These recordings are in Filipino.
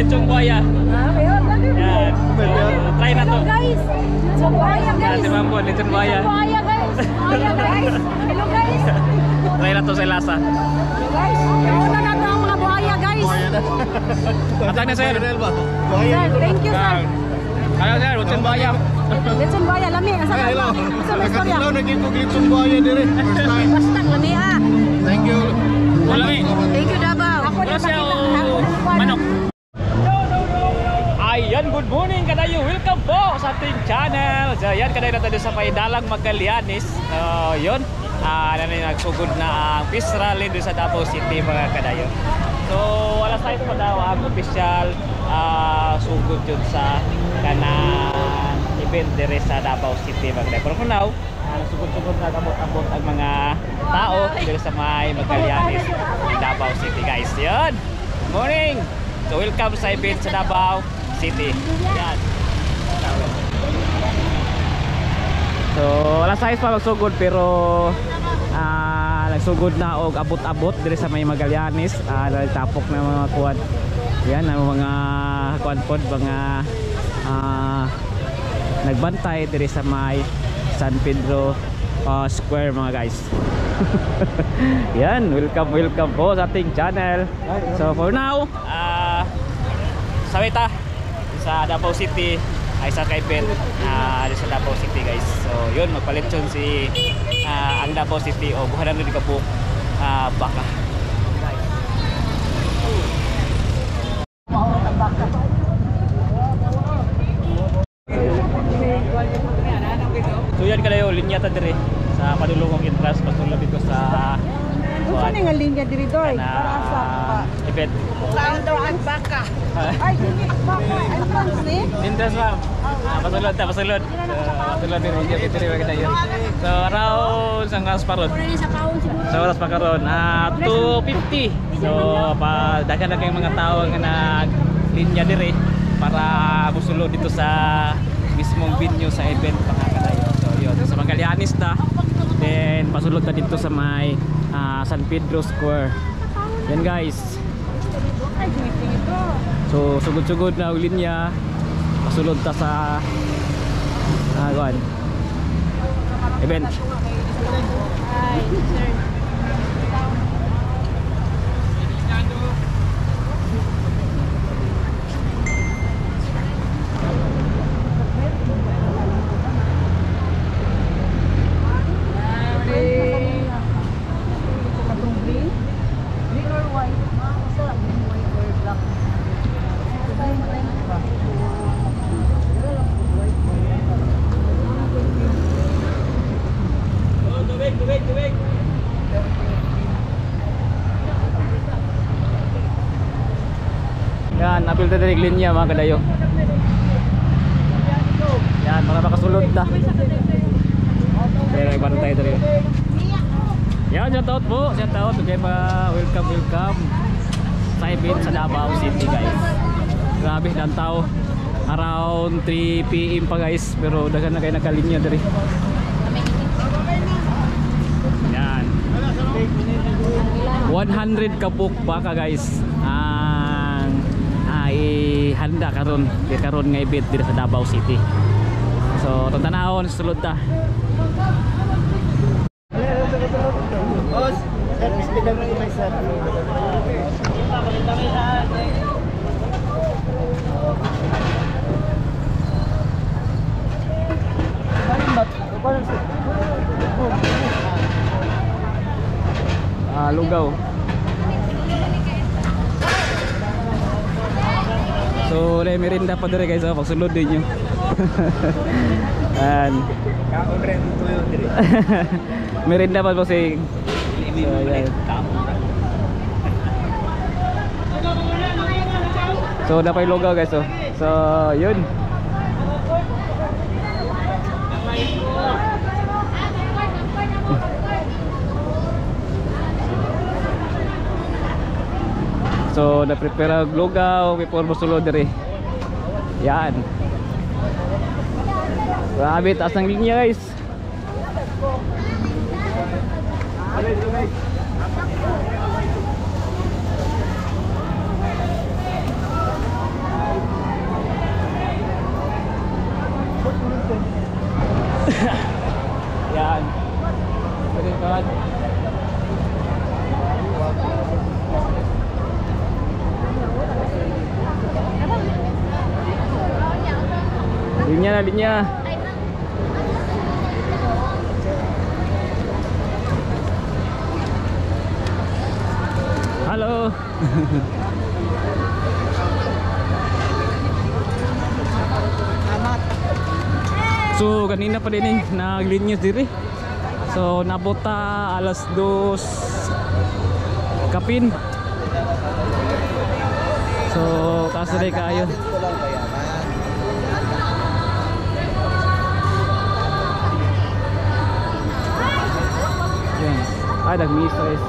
lechong buaya. Yan. Try na to. Guys, lechong buaya guys. Si Mambo, lechong buaya. Buaya guys. Buaya guys. Hello guys. Try na to sa lasa. Guys, nauna na to ang mga buaya guys. Atang na sir. Sir, thank you sir. Kaya sir, lechong buaya. Lechong buaya, lami. Asa may istorya? Lechong buaya dire. First time. Basta, lami ah. Thank you. Ulami. Thank you Davao. Ako na Siya pakita. manok. Ayan, good morning kadayo. Welcome po sa ating channel. So, ayan, kadayo na tayo sa Paidalang Magallanes. Yun. Nagsugod na ang peace rally doon sa Davao City mga kadayo. So, wala tayo pa daw ang official sugod yun sa kanang event dire sa Davao City mga kadayo. Pero for now, sugod-sugod na abot-abot ang mga tao dire sa may Magallanes in Davao City guys. Yun. Good morning. So, welcome sa event sa Davao City. Yan. So, alas 6 pa magsugod pero nagsugod na og abot-abot dire sa may Magallanes. Tapok na mga kuwan. Yan ang mga kuwan pod mga nagbantay dire sa may San Pedro Square mga guys. Yan, welcome po sa ating channel. So for now, sawita sa Davao City ay sa event sa Davao City guys. So yun, magpalitsyon si ang Davao City o buhanan rin kabuk baka. So yan kalayo, linya ta dire sa padulongong intras pasulod dito sa Saan nga linya diri doy? Para sa event. saan daw ang baka? Ay, hindi baka. Entrance ni? Intras ma'am. Pasulod. Pasulod din linya dito mga kadayo. So around sa oras pa ron. Sa oras pa karon 2:50. So daghan na kayong mga tao nga naglinya dire para musulod dito sa mismong venue sa event mga kadayo. So yun, sa Magallanes na. Then pasulod na dito sa may San Pedro Square. Yan guys. So sugod-sugod na linya. Pasulod ta sa event. Yan, napil ta direk linya mga kadayo. Yan, para makasulod ta. Pero ibantay diri. Yan, shout out po. Shout out. Okay pa, welcome sa event sa Davao City guys. Grabe lang tao. Around 3 PM pa guys, pero daghan na kayo nakalinya diri. Yan. 100 kabuk baka guys. Handa karon nga event dito sa Davao City. So tantanahon sulod ta. Boss, service bidang ko may sir. Lugaw. So, merinda pa dire guys, pagsulod din nyo. And merinda pa po si so dapat lugaw guys. So yun. So na-prepare ang lugaw before musulod dire. Yan. Grabe, taas ng linya guys. Linya na, linya. Halo. So kanina pa din naglinyas diri. So nabota alas 2 kapin. So kasaday kayo. Yan. Ah, nag-mistress.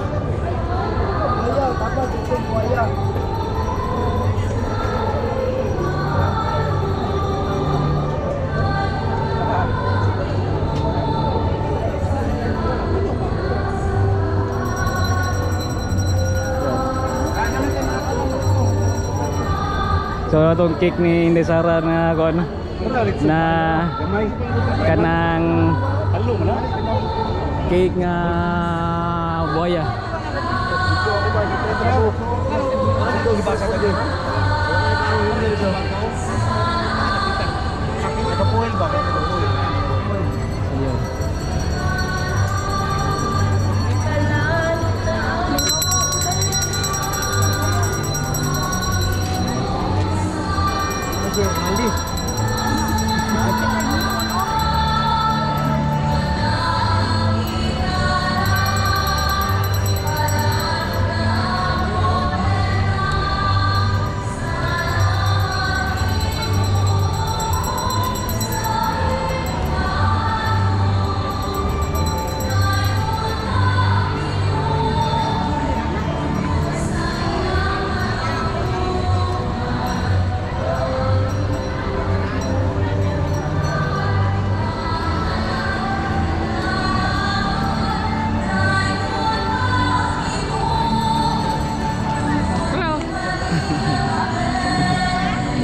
So itong cake ni Inday Sara na kuan na kanang cake nga buaya.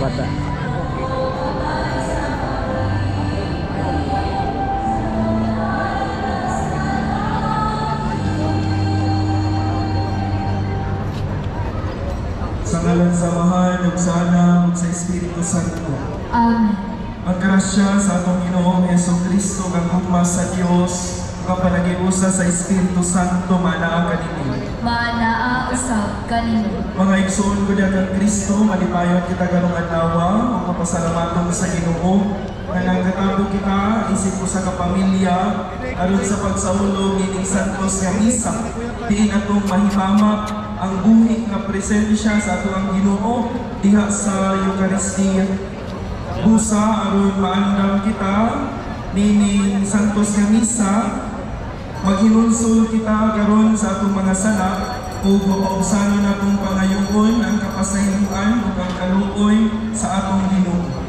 Bata. Sa ngalan sa Mahal, ug sa Anak, ug sa Espiritu Santo. Amen. Ang grasya sa atong Ginoong Jesucristo kang hugma sa Dios, ug ang panagiusa sa Espiritu Santo manaa kaninyo. Manaa usab kanimo. Mga igsoon ko diya kang Kristo, malipayon kita karong adlaw, ug mapasalamaton sa Ginoo nga nagkatabo kita isip ko sa kapamilya aron sa pagsaulo nining santos nga misa. Diin atong mahimamak ang buhi nga presensya sa atong Ginoo diha sa Eucharistia. Busa aron maandam kita nining santos nga misa, maghinulsol kita karon sa atong mga sala ug mapaubsanon natong pangayoon ang kapasahimuan ug ang kaluoy sa atong Ginoo.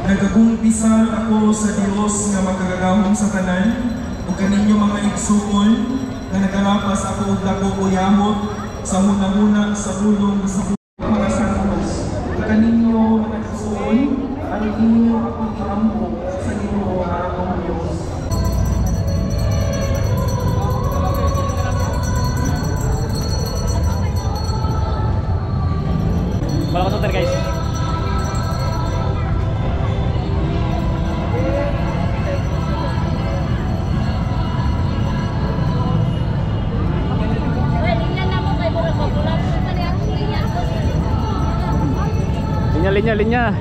Nagagumpisal ako sa Dios nga makagagahom sa tanan ug kaninyo mga igsuon nga nagalapas ako og dako uyamot sa hunahuna sa bulong sa mga santos. Kaninyo mga igsuon ang inyo akong iampo sa Ginoo nga akong Dios. Wala ko guys. Linya.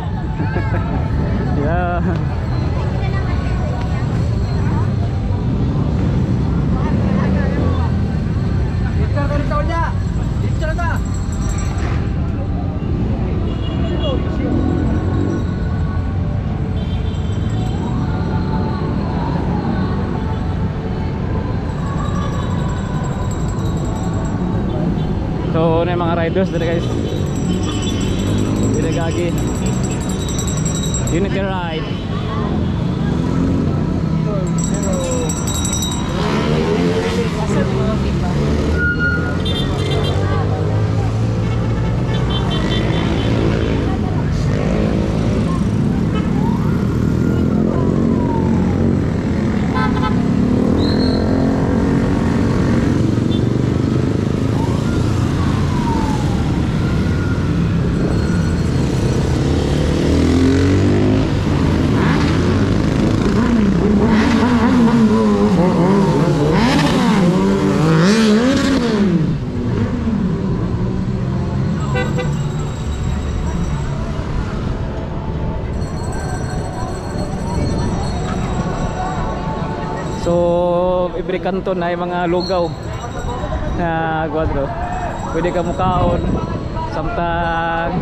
Ya. So, na mga riders dito guys. Gagi. Unity ride. kanton ay mga lugaw na kwadro. Pwede ka mukaon samtang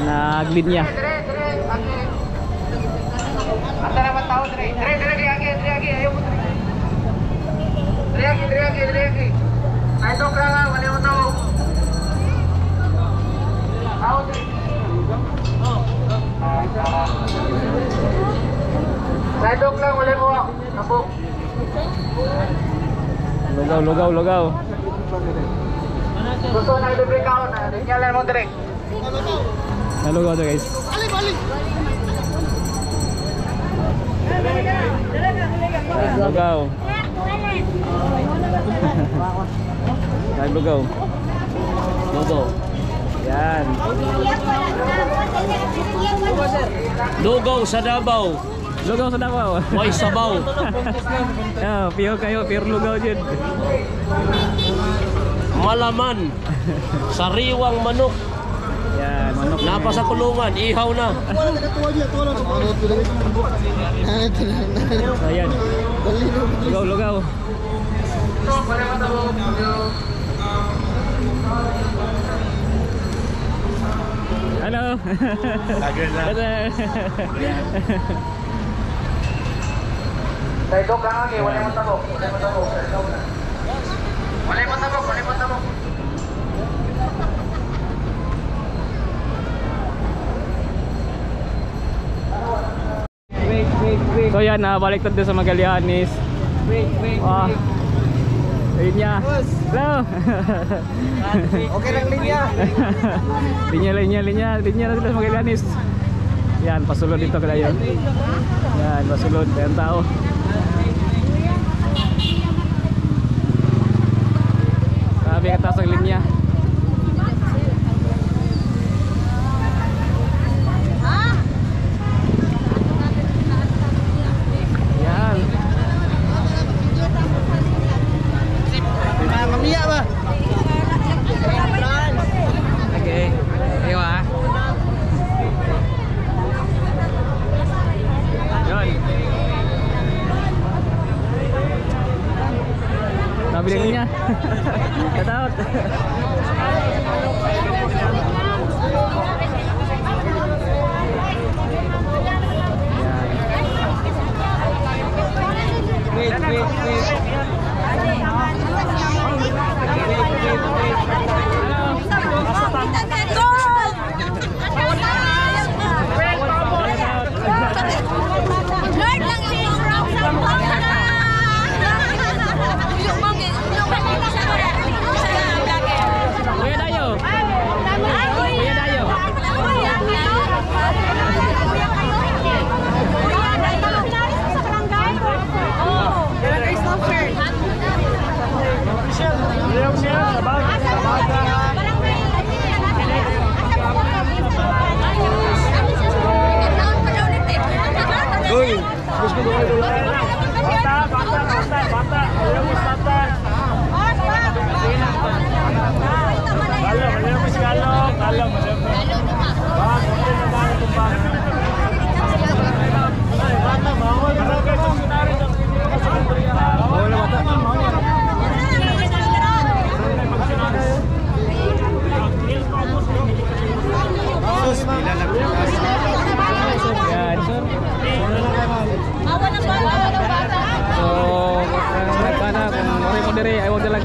naglinya. Asa naman tao, Dre? Dre, lagi. Ayaw mo, Dre. Dre. Ay, dok lang nga. Wala mo tao. Tao, Dre. Ay, dok lang. Wala mo. Nabok. Lugaw. Gusto na libre ka na. Rinyalan mo, Dre. Lugaw to guys. Lugaw. Lugaw. Yan. Lugaw sa Davao. Lugaw sa Davao. May sabaw. Piyo kayo, pure lugaw dyan. Malaman. Sariwang manok. Yan, manok. Napa sa kulungan, ihaw na. Ayan. Lugaw. Halo. Ay, dok lang nga. Wala mo tabok. Wala mo tabok. So yan, baliktad din sa Magallanes. Linya. Hello. Okay lang linya. Linya na dito sa Magallanes. Yan, pasulod dito kadayon. Yan, pasulod. Ayan tao. Sabi kataas ang linya. Yan. Mamaya ba? Okay. Ayo ah. Yun. Nabiling niya. Katakot. Kuya Dayo. Kuya Dayo.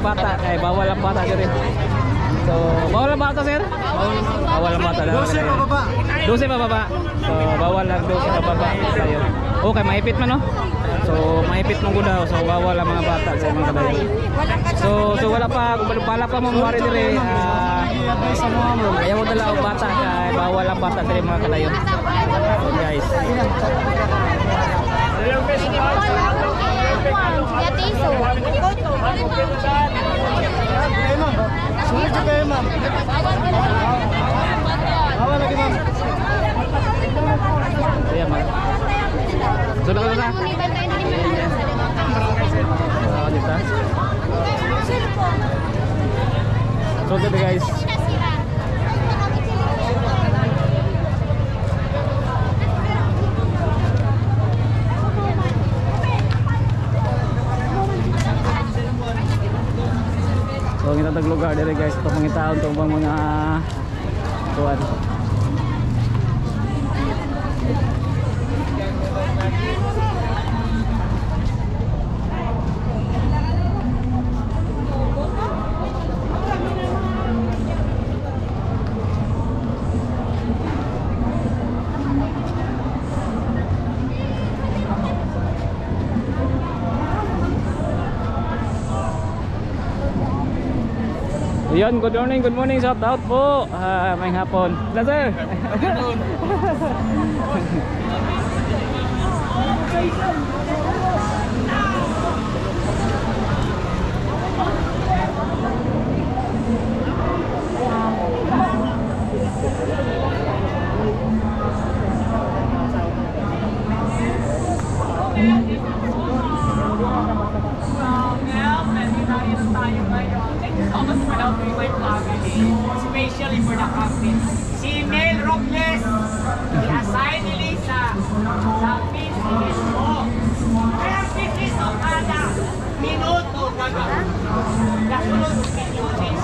Bata, kaya bawal ang bata dito. So, bawal ang bata, sir? Bawal ang bata. 12 pa baba. 12 pa baba. So, bawal ang 12 pa baba. Okay, maipit man, no? So, maipit mong gudaw. So, bawal ang mga bata sa mga kadayon. So wala pa, kung pala pa mamari dire, ayaw mo dala ang bata, kaya bawal ang bata dire mga kadayon. So, guys. Ayan, ma'am. Sudah. So good guys. So ang itatag lugar dire guys, ito pangitaon to bang mga kuan. Yun, good morning, shout out po. May hapon. Na sir. Especially for the captain. Si Mel Robles, i-assign ni Lisa sa business mo. Kaya business mo kada minuto gaga. Kasunod sa business.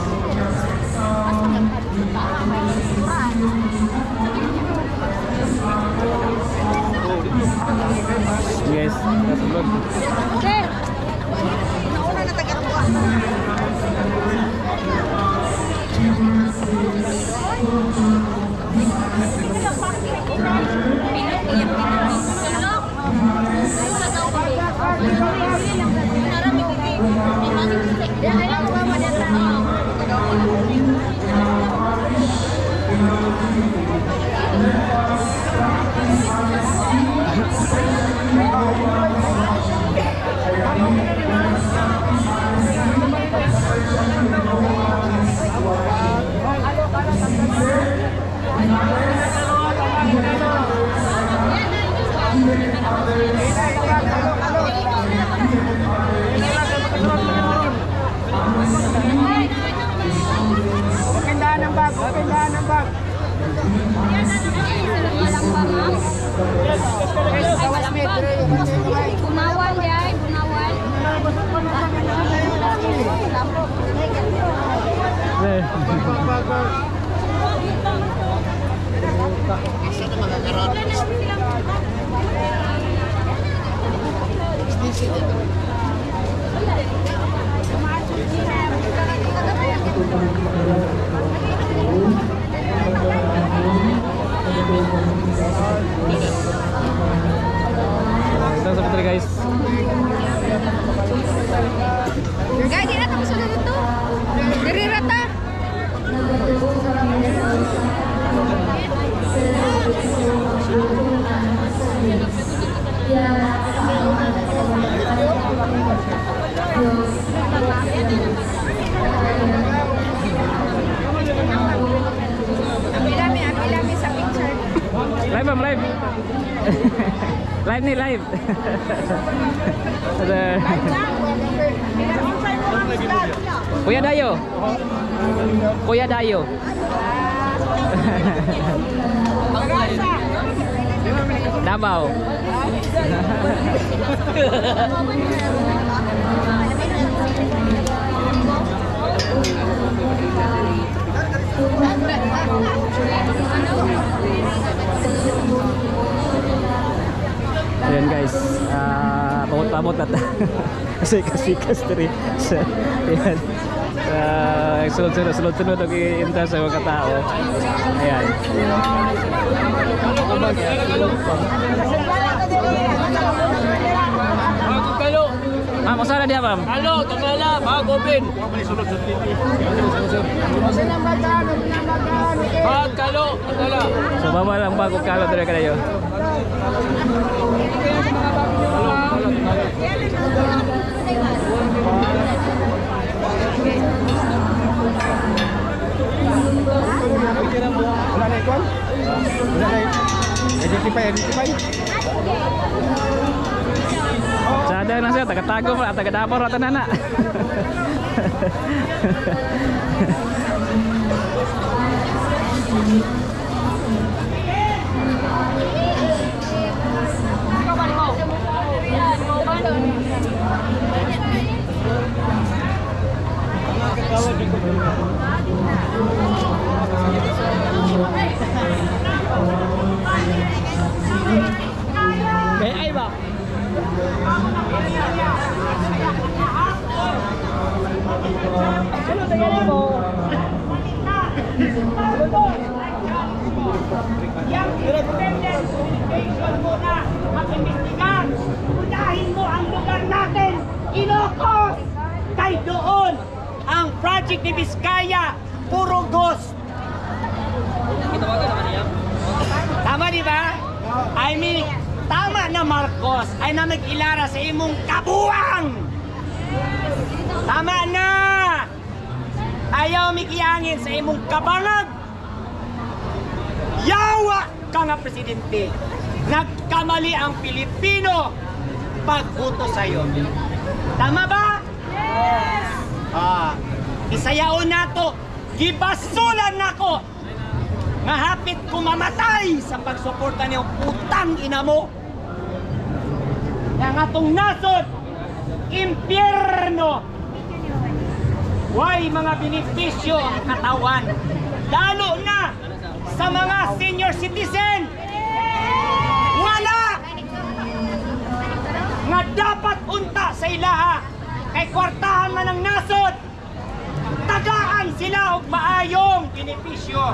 Yes, kasulod. Sir! Nauna na taga-tuwa. Bunawan yan, bunawan. Ito sa putri guys. Guys, di na tapos na dito. Diri rata. Apilami sa picture. Live ma'am, live. Live ni live. Ada. Kuya Dayo. Kuya Dayo. Davao. Ayan guys, pabot-pabot na ta. Kasi tiri. Ayan. Sunod-sunod ang iinta sa mga tao. Ayan. Kalo. Ma'am, usara dia ma'am. Kalo, tagala, bago bin. Kalo, tagala. So baba lang bago kalo dire kayo. Sadar na siya, taga-tago mo, taga-dapor rata na na. Ay ba? Ano nangyari mo? Yang independent communication mo na mag-imbestigan. Unahin mo ang lugar natin, Ilocos! Kay doon, ang project ni Vizcaya, puro ghost. Tama di ba? I mean, tama na Marcos ay na nag-ilara sa imong kabuang. Tama na! Ayaw mikiyangin sa imong kabangag. Yawa ka nga presidente. Nagkamali ang Pilipino pagbuto sa'yo. Tama ba? Yes! Isayaon na to. Gibasulan na ko. Nga hapit ko mamatay sa pagsuporta niyong putang ina mo. Yang atong nasod, impyerno. Why mga benepisyo ang katawan? Lalo na sa mga senior citizen. Wala! Nga dapat unta sa ilaha. Kay kwartahan man ang nasod. Tagaan sila og maayong benepisyo.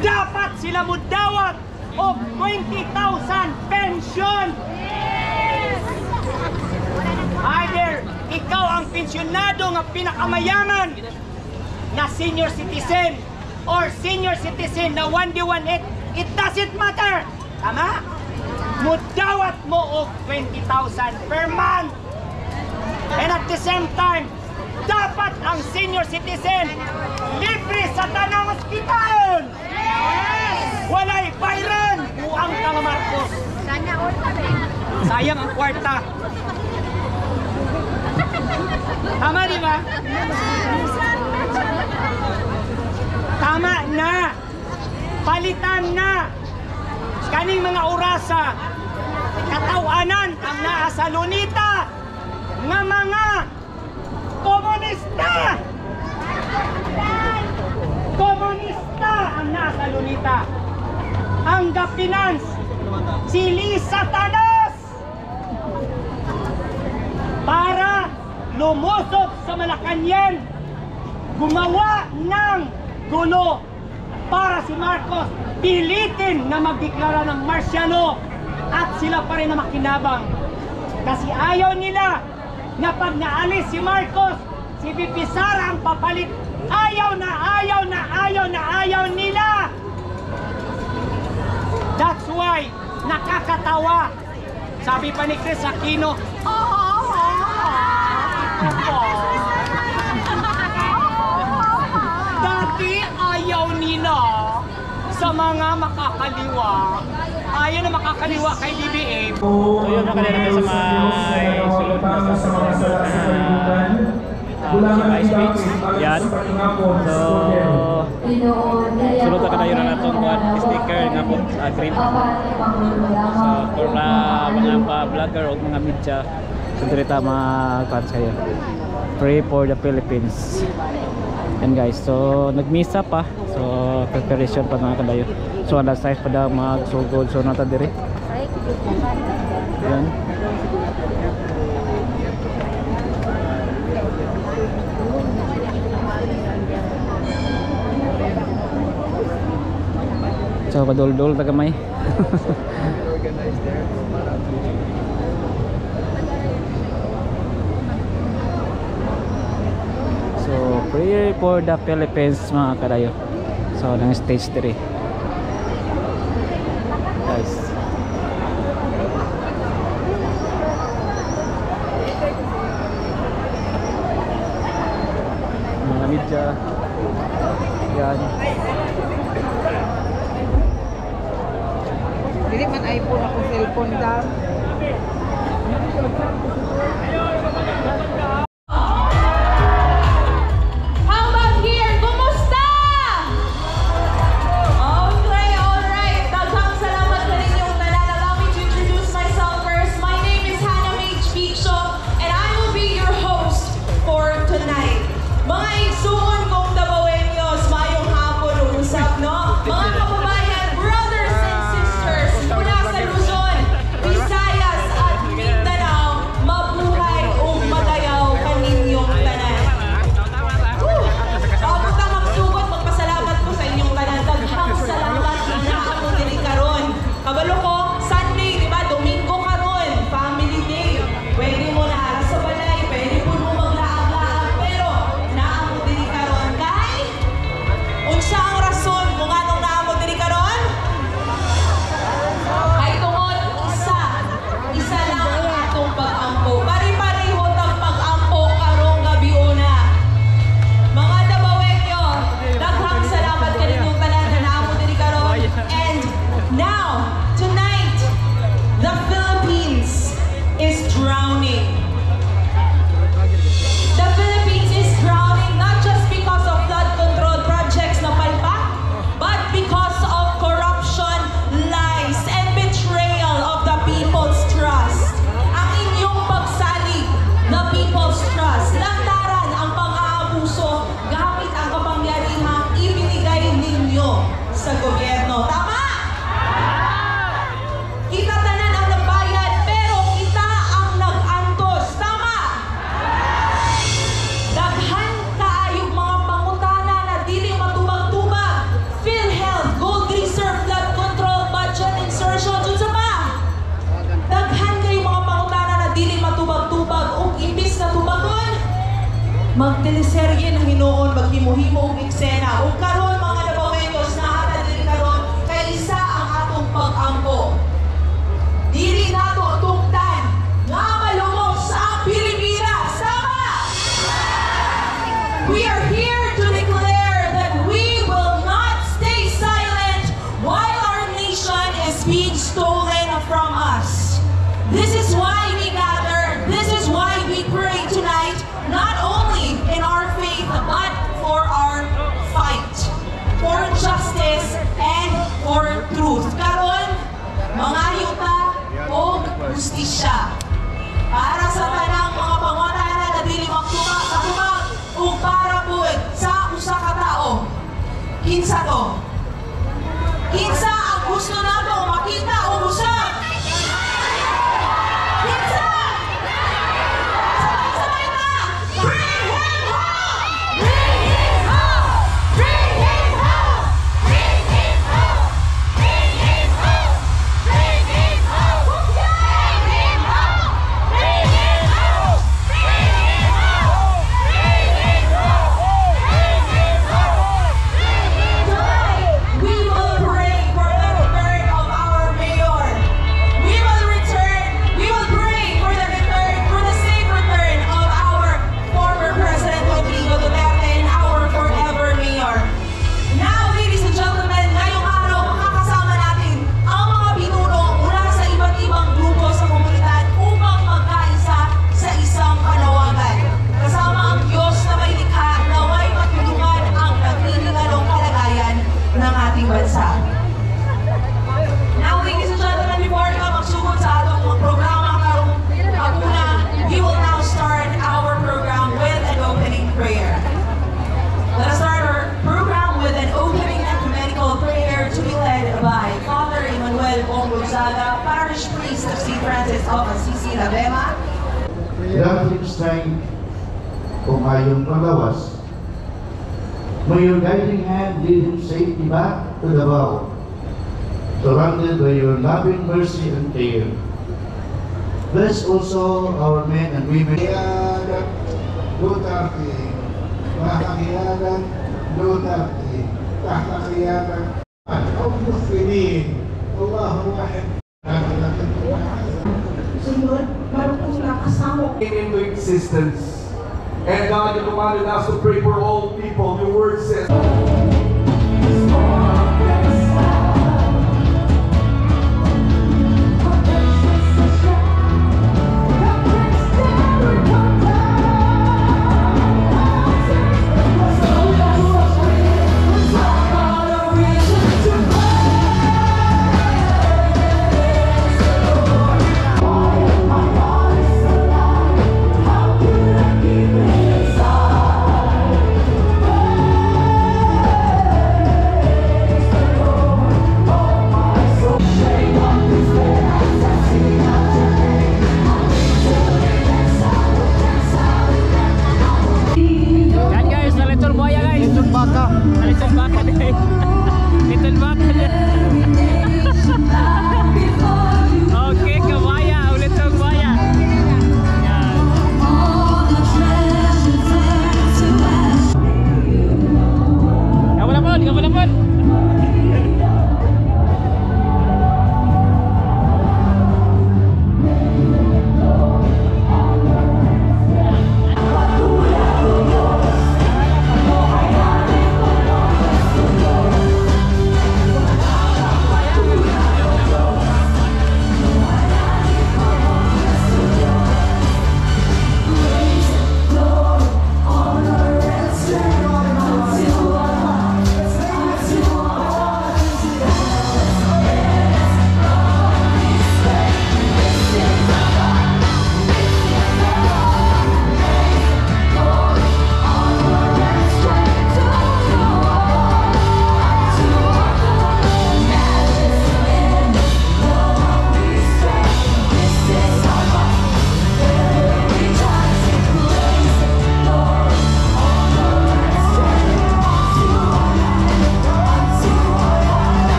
Dapat sila mudawat og 20,000 pension. Either ikaw ang pensyonado nga pinakamayaman na senior citizen or senior citizen na 1D18, it doesn't matter. Tama? Mudawat mo og 20,000 per month. And at the same time, dapat ang senior citizen libre sa tanang ospital. Walay bayran. Buang ka nga Marcos. Sayang ang kwarta. Tama di ba? Tama na. Palitan na. Kaning mga orasa. Katawanan ang naa sa lunita nga mga komunista. Komunista ang nasa lunita. Ang gapinans si Lisa Tanas para lumusot sa Malacanang, gumawa ng gulo para si Marcos pilitin na magdeklara ng martial law at sila pa rin na makinabang. Kasi ayaw nila na pag naalis si Marcos, si VP Sara ang papalit. Ayaw na nila. That's why nakakatawa. Sabi pa ni Chris Aquino, dati ayaw nila sa mga makakaliwa. Ayaw na makakaliwa kay DBM. So yun na kanina sa may sulod na sa ice beach. Yan. So sulod na kadayo na natong sticker nga po green. So for mga vlogger o mga media, so direta mag-fans kayo. Pray for the Philippines. And guys, so nagmisa pa. So preparation pa mga kadayo. So alas 6 pa daw magsugod. So nata dire. Yan. So padol-dol ta gamay. So pray for the Philippines mga kadayo. So nang stage 3. Guys. Mga media. Yan. Dili man iPhone ako cellphone daw. How about here? Kumusta? Okay, alright. Daghang salamat sa inyong tanan. Allow me to introduce myself first. My name is Hannah May Chpicho, and I will be your host for tonight. magteleserye ng Hinoon, maghimo-himo og eksena. Ug karon mga nabawentos na hatag diri karon kay isa ang atong pag-angko. Dili nato tungtan nga malumos sa Pilipinas. Sama! We are here to declare that we will not stay silent while our nation is being stolen from us. This is why we gather. This is why we pray tonight, not only in our faith, but for our fight, for justice and for truth. Karon, mga yuta o justisya para sa tanang mga pangutana na dili magtuma sa kumang o para buwid sa usa ka tao. Kinsa to? Kinsa ang gusto nato makita o usab? Kinsa? Sabay-sabay na! Bring him home! Bring him home! Bring him home! Bring him home! Bring him home! Bring him home! Bring him home! Bring him home! Bring him home! Bring him home! Bring him home! Tonight, we will pray for the return of our mayor. We will pray for the return, for the safe return of our former President Rodrigo Duterte and our forever mayor. Now, ladies and gentlemen, ngayong araw, makakasama natin ang mga pinuno mula sa iba't ibang grupo sa komunidad upang magkaisa sa isang panawagan. Kasama ang Diyos na may likha na may matulungan ang naghihingalong kalagayan ng ating bansa. Now, ladies and gentlemen, before ka magsugod sa atong mga programa karong paguna, we will now start our program with an opening prayer. Let us start our program with an opening ecumenical prayer to be led by Father Emmanuel Bong Gonzaga, Parish Priest of St. Francis of Assisi, Ravema. Granting strength kung ayong paglawas. May your guiding hand lead him safely back to Davao, surrounded by your loving mercy and care. Bless also our men and women. Kakiyagan Duterte, Kakiyagan Duterte, Kakiyagan Al-Muslimin, Allahu Wahid. Senyor, meron pong nakasama Came into existence. And God, you commanded us to pray for all people. Your word says.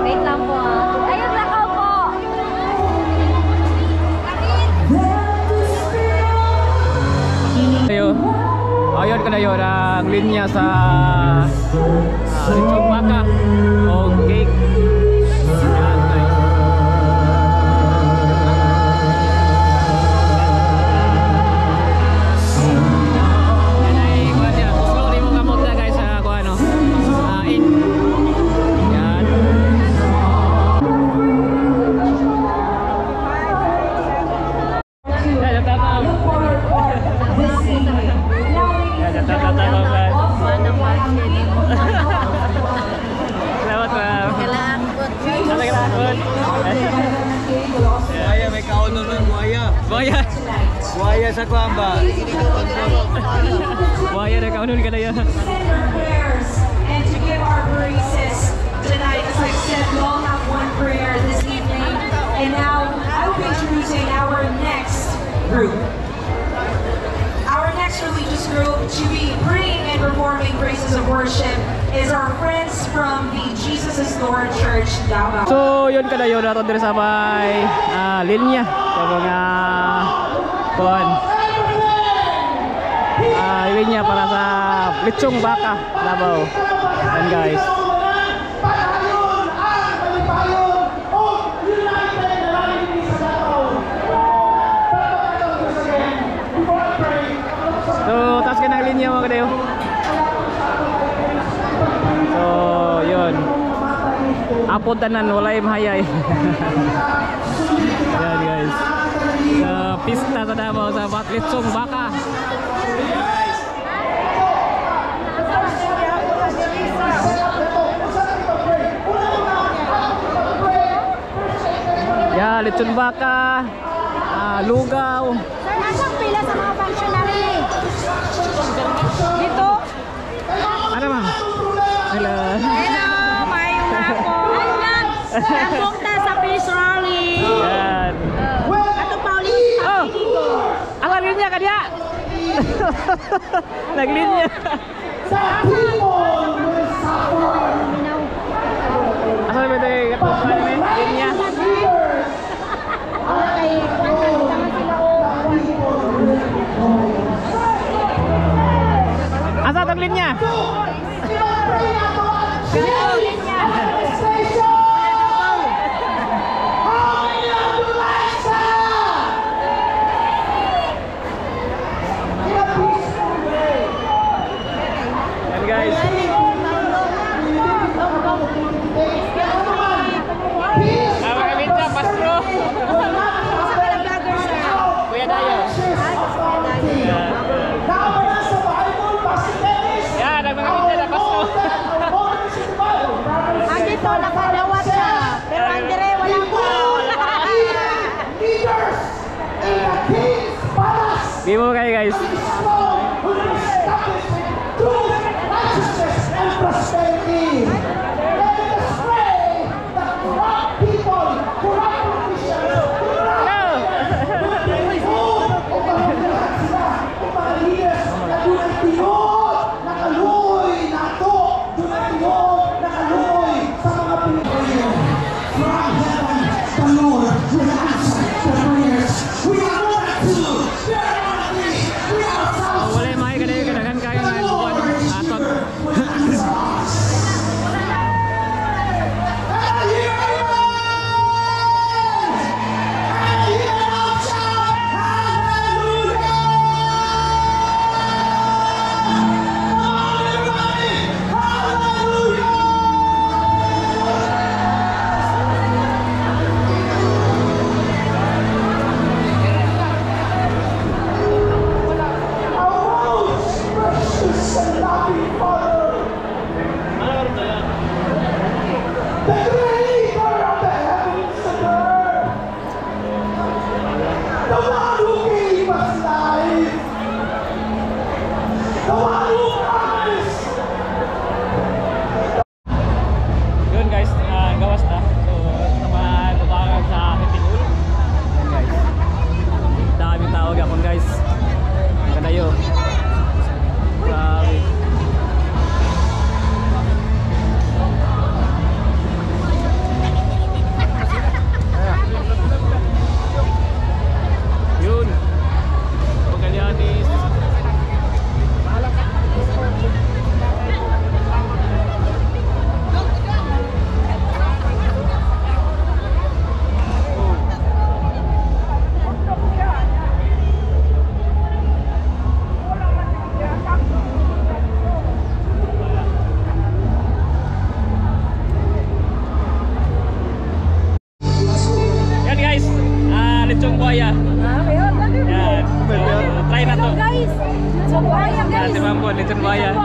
Wait lang po ah. Ayun, lakaw po. Ayun ka na yun ang linya sa Lechong Baka o cake. Yan guys. Yan ay kuha niya. Slowly mo kamot na guys sa kuha no. In. Yan. Yan, tatang. Selamat Ma'am. Salamat. Buaya may kauno nun, buaya. Buaya. Buaya sa kuamba. Buaya na kaunon ka na yan. Prayers and to give our praises tonight. As I said, we all have one prayer this evening. And now I will be introducing our next group. Our next religious group to be praying and performing praises of worship is our friends from the Jesus is Lord Church, Davao. So, yun ka na yun natin din sa may linya. Sa mga kuhan. Linya para sa Lechong Baka, Davao. Yan guys. So, taas ka ng linya mga kadayo. So, yun. Apod tanan, walay mahayay. Yan guys. Sa pista sa Davao sa Lechong Baka. Ya, Lechong Baka, lugaw. Sir, nasang pila sa mga functionary? Dito? Ano ma'am? Hello. Hello, mayong hapon. Ambong ta sa peace rally. Yan. Ato Pauline. Oh! Ang linya ka dia. Naglinya. Asa ba ito yung katutuan namin? Linya. Asa itong linya? Yan guys. Mga minta, pastro. Kuya Dayo. Yan, ang mga minta na pastro. Andito, nakalawat na. Pero Andre, wala po. Bimo kayo guys.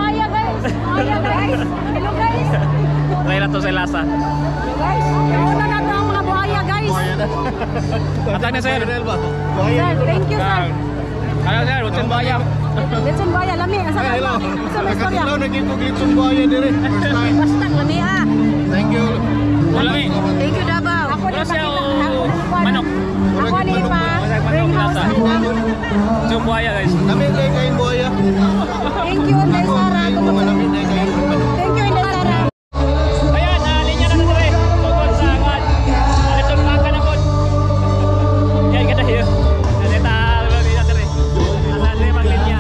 buhaya guys. Buhaya guys. Hello guys. Try na to sa lasa. Guys, nauna na to ang mga buhaya guys. Atang na sir. Sir, thank you sir. Kaya sir, lutson buhaya. Lechon buhaya, lami. Asa na? Asa na istorya? Nagkito buhaya dire. First time. Basta lami ah. Thank you. Wala mi. Thank you Davao. Ako Wala ni siya pakita. manok. Ako ni pa. Bring house. Lutson buhaya guys. Kami kain buhaya. Thank you Inday Sara. Thank you Inday Sara. Ayan, linya na dito eh. Tungkol sa kwan. Lechon baka na po. Yan kita hiyo. Nalita lagi na dire. Asan ni mag linya.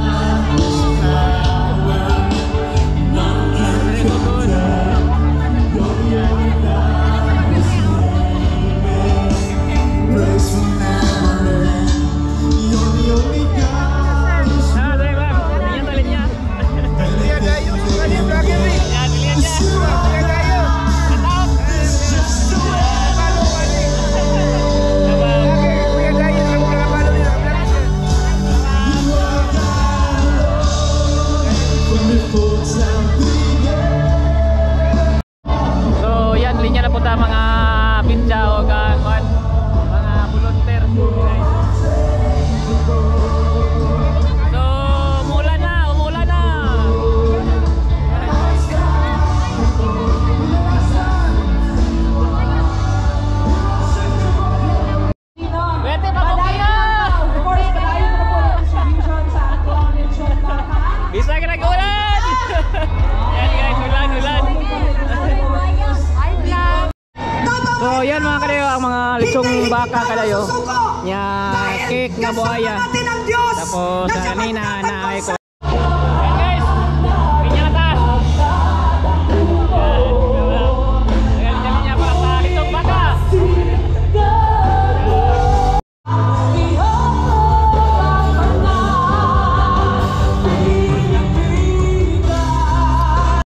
So yan, linya na po ta mga pinja o kwan, mga volunteer. So umulan na, umulan na. Pwede pa po kayo. Of course, padayon na po ang distribution sa atong lechon baka. Bisa ka nag-ulan. Yan guys, ulan, ulan. So yan mga kadayo, ang mga lechong baka kadayo. Nya cake na buhaya. Tapos kanina na